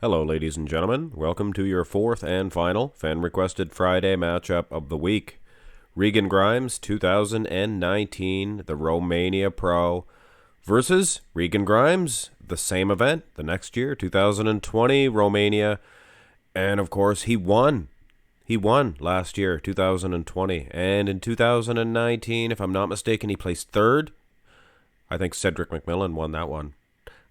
Hello, ladies and gentlemen. Welcome to your fourth and final fan-requested Friday matchup of the week. Regan Grimes, 2019, the Romania Pro, versus Regan Grimes, the same event, the next year, 2020, Romania. And, of course, he won. He won last year, 2020. And in 2019, if I'm not mistaken, he placed third. I think Cedric McMillan won that one.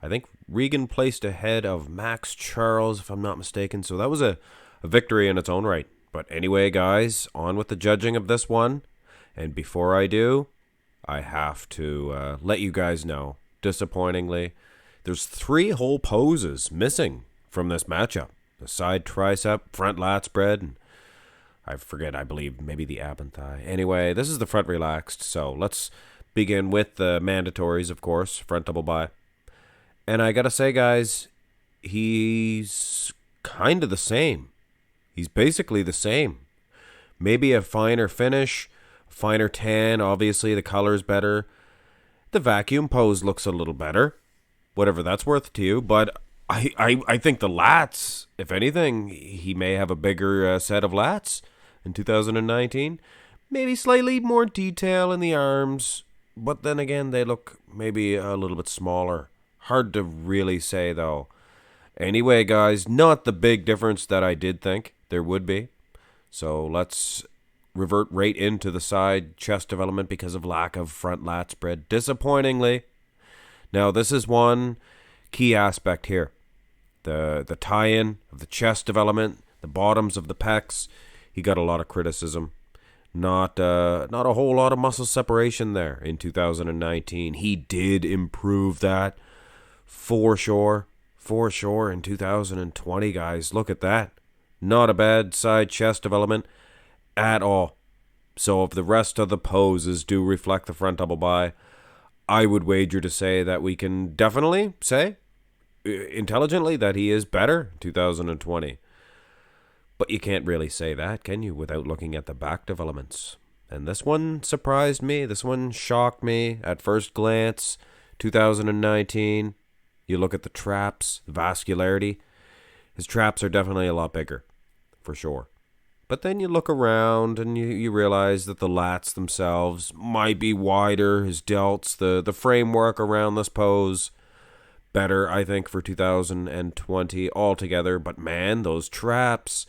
I think Regan placed ahead of Max Charles, if I'm not mistaken. So that was a victory in its own right. But anyway, guys, on with the judging of this one. And before I do, I have to let you guys know, disappointingly, there's 3 whole poses missing from this matchup. The side tricep, front lat spread, and I forget, I believe, maybe the ab and thigh. Anyway, this is the front relaxed. So let's begin with the mandatories, of course, front double bi. And I gotta say, guys, he's kind of the same. He's basically the same. Maybe a finer finish, finer tan. Obviously, the color's better. The vacuum pose looks a little better, whatever that's worth to you. But I think the lats, if anything, he may have a bigger set of lats in 2019. Maybe slightly more detail in the arms, but then again, they look maybe a little bit smaller. Hard to really say, though. Anyway, guys, not the big difference that I did think there would be. So let's revert right into the side chest development because of lack of front lat spread, disappointingly. Now, this is one key aspect here. The tie-in of the chest development, the bottoms of the pecs, he got a lot of criticism. Not a whole lot of muscle separation there in 2019. He did improve that. For sure in 2020, guys. Look at that. Not a bad side chest development at all. So if the rest of the poses do reflect the front double bi, I would wager to say that we can definitely say intelligently that he is better in 2020. But you can't really say that, can you, without looking at the back developments? And this one surprised me. This one shocked me at first glance. 2019. You look at the traps, the vascularity. His traps are definitely a lot bigger, for sure. But then you look around and you realize that the lats themselves might be wider. His delts, the framework around this pose, better, I think, for 2020 altogether. But man, those traps.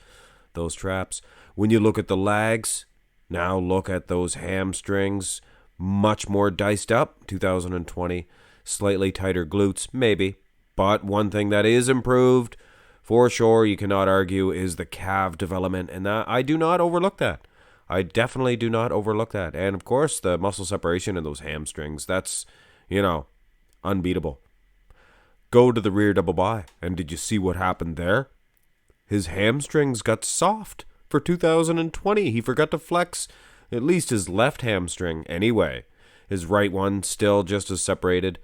When you look at the legs, now look at those hamstrings, much more diced up, 2020. Slightly tighter glutes, maybe. But one thing that is improved, for sure, you cannot argue, is the calf development. And I do not overlook that. I definitely do not overlook that. And, of course, the muscle separation in those hamstrings, that's, unbeatable. Go to the rear double bi. And did you see what happened there? His hamstrings got soft for 2020. He forgot to flex at least his left hamstring anyway. His right one still just as separated.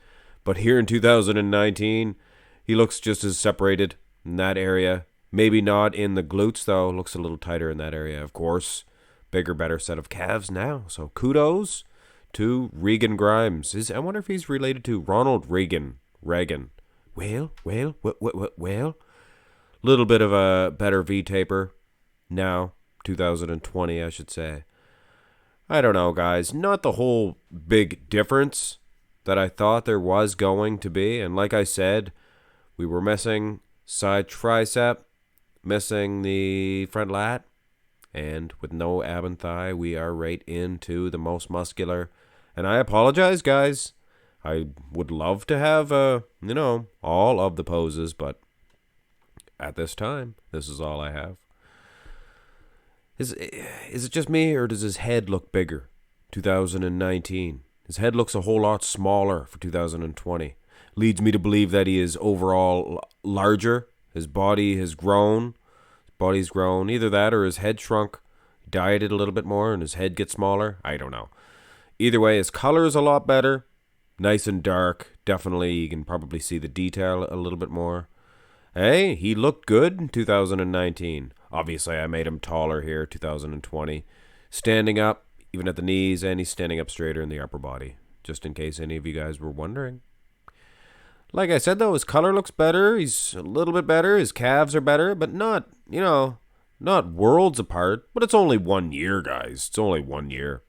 But here in 2019, he looks just as separated in that area. Maybe not in the glutes, though. Looks a little tighter in that area, of course. Bigger, better set of calves now. So kudos to Regan Grimes. I wonder if he's related to Ronald Reagan. Well. Little bit of a better V-taper now. 2020, I should say. I don't know, guys. Not the whole big difference that I thought there was going to be. And like I said, we were missing side tricep, missing the front lat, and with no ab and thigh, we are right into the most muscular. And I apologize, guys. I would love to have, all of the poses, but at this time, this is all I have. Is it just me, or does his head look bigger? 2019. His head looks a whole lot smaller for 2020. Leads me to believe that he is overall larger. His body has grown. Either that or his head shrunk. Dieted a little bit more and his head gets smaller. I don't know. Either way, his color is a lot better. Nice and dark. Definitely, you can probably see the detail a little bit more. Hey, he looked good in 2019. Obviously, I made him taller here, 2020. Standing up, even at the knees, and he's standing up straighter in the upper body, just in case any of you guys were wondering. Like I said, though, his color looks better. He's a little bit better. His calves are better, but not, not worlds apart. But it's only 1 year, guys. It's only 1 year.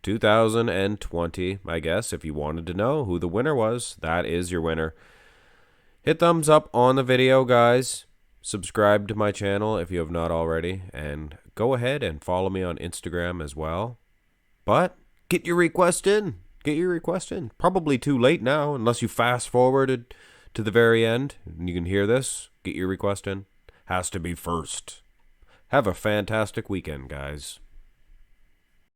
2020, I guess, if you wanted to know who the winner was, that is your winner. Hit thumbs up on the video, guys. Subscribe to my channel if you have not already. And go ahead and follow me on Instagram as well. But get your request in. Get your request in. Probably too late now, unless you fast forwarded to the very end and you can hear this. Get your request in. Has to be first. Have a fantastic weekend, guys.